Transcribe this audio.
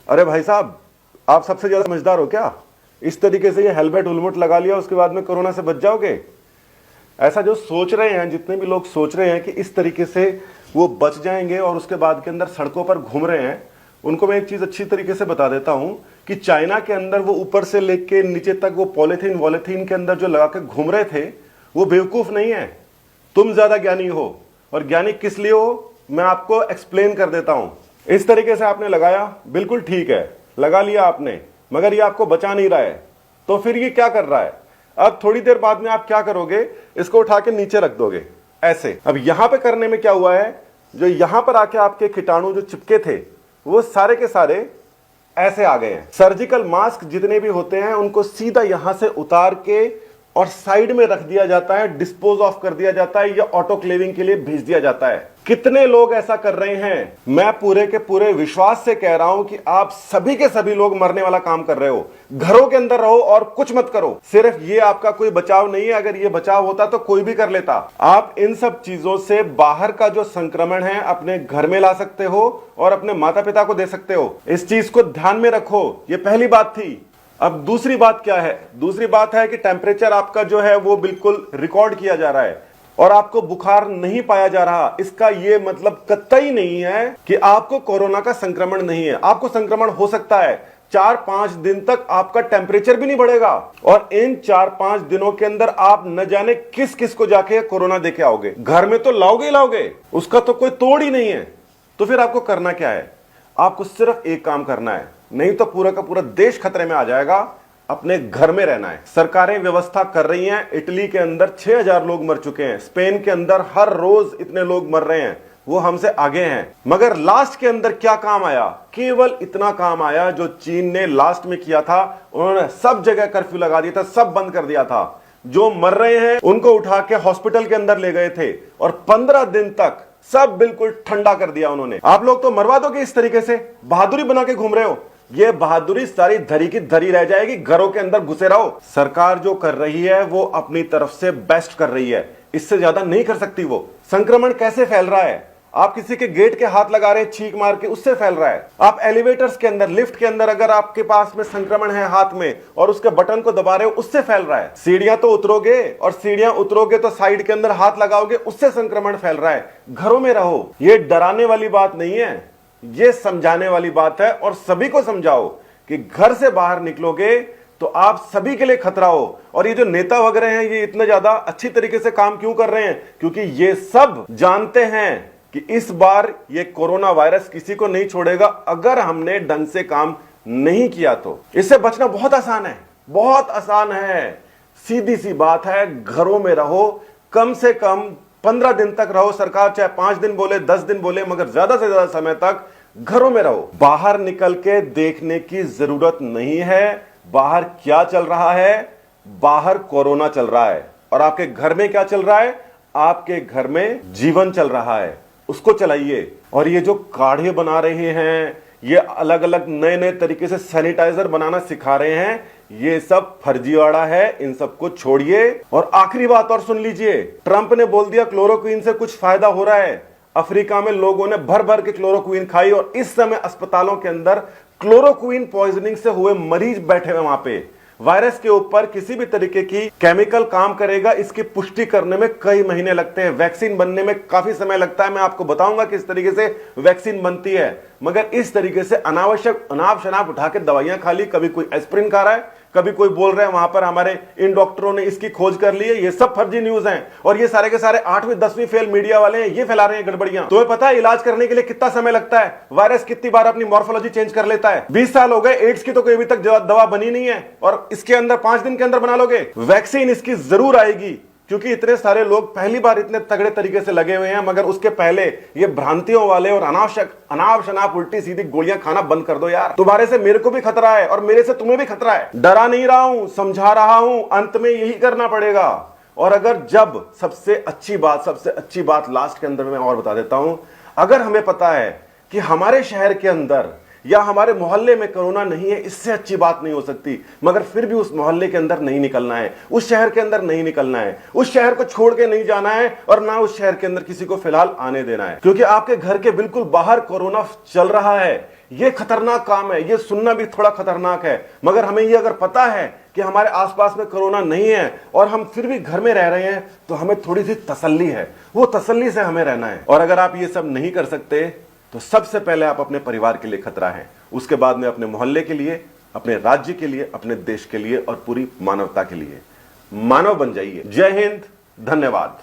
अरे भाई साहब, आप सबसे ज्यादा समझदार हो क्या? इस तरीके से ये हेलमेट उलमेट लगा लिया, उसके बाद में कोरोना से बच जाओगे? ऐसा जो सोच रहे हैं, जितने भी लोग सोच रहे हैं कि इस तरीके से वो बच जाएंगे और उसके बाद के अंदर सड़कों पर घूम रहे हैं, उनको मैं एक चीज अच्छी तरीके से बता देता हूं कि चाइना के अंदर वो ऊपर से लेके नीचे तक वो पॉलिथीन वॉलिथीन के अंदर जो लगा के घूम रहे थे, वो बेवकूफ नहीं है। तुम ज्यादा ज्ञानी हो, और ज्ञानी किस लिए हो मैं आपको एक्सप्लेन कर देता हूं। इस तरीके से आपने लगाया, बिल्कुल ठीक है, लगा लिया आपने, मगर ये आपको बचा नहीं रहा है, तो फिर ये क्या कर रहा है? अब थोड़ी देर बाद में आप क्या करोगे, इसको उठा के नीचे रख दोगे ऐसे। अब यहां पे करने में क्या हुआ है, जो यहां पर आके आपके कीटाणु जो चिपके थे वो सारे के सारे ऐसे आ गए हैं। सर्जिकल मास्क जितने भी होते हैं उनको सीधा यहां से उतार के और साइड में रख दिया जाता है, डिस्पोज ऑफ कर दिया जाता है, या ऑटोक्लेविंग के लिए भेज दिया जाता है। कितने लोग ऐसा कर रहे हैं? मैं पूरे के पूरे विश्वास से कह रहा हूं कि आप सभी के सभी लोग मरने वाला काम कर रहे हो। घरों के अंदर रहो और कुछ मत करो। सिर्फ ये आपका कोई बचाव नहीं है, अगर ये बचाव होता तो कोई भी कर लेता। आप इन सब चीजों से बाहर का जो संक्रमण है अपने घर में ला सकते हो और अपने माता पिता को दे सकते हो। इस चीज को ध्यान में रखो, ये पहली बात थी। अब दूसरी बात क्या है? दूसरी बात है कि टेम्परेचर आपका जो है वो बिल्कुल रिकॉर्ड किया जा रहा है और आपको बुखार नहीं पाया जा रहा। इसका ये मतलब कतई नहीं है कि आपको कोरोना का संक्रमण नहीं है। आपको संक्रमण हो सकता है। 4-5 दिन तक आपका टेम्परेचर भी नहीं बढ़ेगा और इन 4-5 दिनों के अंदर आप न जाने किस किस को जाके कोरोना देके आओगे। घर में तो लाओगे ही लाओगे, उसका तो कोई तोड़ ही नहीं है। तो फिर आपको करना क्या है? आपको सिर्फ एक काम करना है, नहीं तो पूरा का पूरा देश खतरे में आ जाएगा। अपने घर में रहना है। सरकारें व्यवस्था कर रही हैं। इटली के अंदर 6000 लोग मर चुके हैं। स्पेन के अंदर हर रोज इतने लोग मर रहे हैं, वो हमसे आगे हैं। मगर लास्ट के अंदर क्या काम आया? केवल इतना काम आया जो चीन ने लास्ट में किया था। उन्होंने सब जगह कर्फ्यू लगा दिया था, सब बंद कर दिया था। जो मर रहे हैं उनको उठा के हॉस्पिटल के अंदर ले गए थे और 15 दिन तक सब बिल्कुल ठंडा कर दिया उन्होंने। आप लोग तो मरवा दोगे इस तरीके से, बहादुरी बना के घूम रहे हो। ये बहादुरी सारी धरी की धरी रह जाएगी। घरों के अंदर घुसे रहो। सरकार जो कर रही है वो अपनी तरफ से बेस्ट कर रही है, इससे ज्यादा नहीं कर सकती वो। संक्रमण कैसे फैल रहा है? आप किसी के गेट के हाथ लगा रहे हैं छींक मार के, उससे फैल रहा है। आप एलिवेटर्स के अंदर, लिफ्ट के अंदर अगर आपके पास में संक्रमण है हाथ में और उसके बटन को दबा रहे हो, उससे फैल रहा है। सीढ़ियां तो उतरोगे और सीढ़ियां उतरोगे तो साइड के अंदर हाथ लगाओगे, उससे संक्रमण फैल रहा है। घरों में रहो। ये डराने वाली बात नहीं है, ये समझाने वाली बात है। और सभी को समझाओ कि घर से बाहर निकलोगे तो आप सभी के लिए खतरा हो। और ये जो नेता वगैरह हैं, ये इतना ज्यादा अच्छी तरीके से काम क्यों कर रहे हैं? क्योंकि ये सब जानते हैं कि इस बार ये कोरोना वायरस किसी को नहीं छोड़ेगा अगर हमने ढंग से काम नहीं किया तो। इससे बचना बहुत आसान है, बहुत आसान है। सीधी सी बात है, घरों में रहो। कम से कम 15 दिन तक रहो। सरकार चाहे 5 दिन बोले, 10 दिन बोले, मगर ज्यादा से ज्यादा समय तक घरों में रहो। बाहर निकल के देखने की जरूरत नहीं है बाहर क्या चल रहा है। बाहर कोरोना चल रहा है और आपके घर में क्या चल रहा है? आपके घर में जीवन चल रहा है, उसको चलाइए। और ये जो काढ़े बना रहे हैं, ये अलग अलग नए नए तरीके से सैनिटाइजर बनाना सिखा रहे हैं, ये सब फर्जीवाड़ा है। इन सबको छोड़िए। और आखिरी बात और सुन लीजिए, ट्रंप ने बोल दिया क्लोरोक्वीन से कुछ फायदा हो रहा है। अफ्रीका में लोगों ने भर भर के क्लोरोक्वीन खाई और इस समय अस्पतालों के अंदर क्लोरोक्वीन पॉइजनिंग से हुए मरीज बैठे हुए। वहां पे वायरस के ऊपर किसी भी तरीके की केमिकल काम करेगा, इसकी पुष्टि करने में कई महीने लगते हैं। वैक्सीन बनने में काफी समय लगता है। मैं आपको बताऊंगा किस तरीके से वैक्सीन बनती है। मगर इस तरीके से अनावश्यक अनाप शनाप उठा के दवाइयां खा ली, कभी कोई एस्प्रिन खा रहा है, कभी कोई बोल रहे हैं वहां पर हमारे इन डॉक्टरों ने इसकी खोज कर ली है। ये सब फर्जी न्यूज हैं और ये सारे के सारे 8वीं 10वीं फेल मीडिया वाले हैं, ये फैला रहे हैं गड़बड़ियां। तुम्हें पता है इलाज करने के लिए कितना समय लगता है? वायरस कितनी बार अपनी मॉर्फोलॉजी चेंज कर लेता है? 20 साल हो गए, एड्स की तो कोई अभी तक दवा बनी नहीं है और इसके अंदर 5 दिन के अंदर बना लोगे। वैक्सीन इसकी जरूर आएगी क्योंकि इतने सारे लोग पहली बार इतने तगड़े तरीके से लगे हुए हैं। मगर उसके पहले ये भ्रांतियों वाले और अनावश्यक अनाप शनाप उल्टी सीधी गोलियां खाना बंद कर दो यार। तुम्हारे से मेरे को भी खतरा है और मेरे से तुम्हें भी खतरा है। डरा नहीं रहा हूं, समझा रहा हूं। अंत में यही करना पड़ेगा। और अगर जब सबसे अच्छी बात लास्ट के अंदर मैं और बता देता हूं, अगर हमें पता है कि हमारे शहर के अंदर या हमारे मोहल्ले में कोरोना नहीं है, इससे अच्छी बात नहीं हो सकती। मगर फिर भी उस मोहल्ले के अंदर नहीं निकलना है, उस शहर के अंदर नहीं निकलना है, उस शहर को छोड़ के नहीं जाना है और ना उस शहर के अंदर किसी को फिलहाल आने देना है। क्योंकि आपके घर के बिल्कुल बाहर कोरोना चल रहा है। ये खतरनाक काम है, ये सुनना भी थोड़ा खतरनाक है। मगर हमें ये अगर पता है कि हमारे आसपास में कोरोना नहीं है और हम फिर भी घर में रह रहे हैं, तो हमें थोड़ी सी तसल्ली है, वो तसल्ली से हमें रहना है। और अगर आप ये सब नहीं कर सकते तो सबसे पहले आप अपने परिवार के लिए खतरा है, उसके बाद में अपने मोहल्ले के लिए, अपने राज्य के लिए, अपने देश के लिए और पूरी मानवता के लिए। मानव बन जाइए। जय हिंद, धन्यवाद।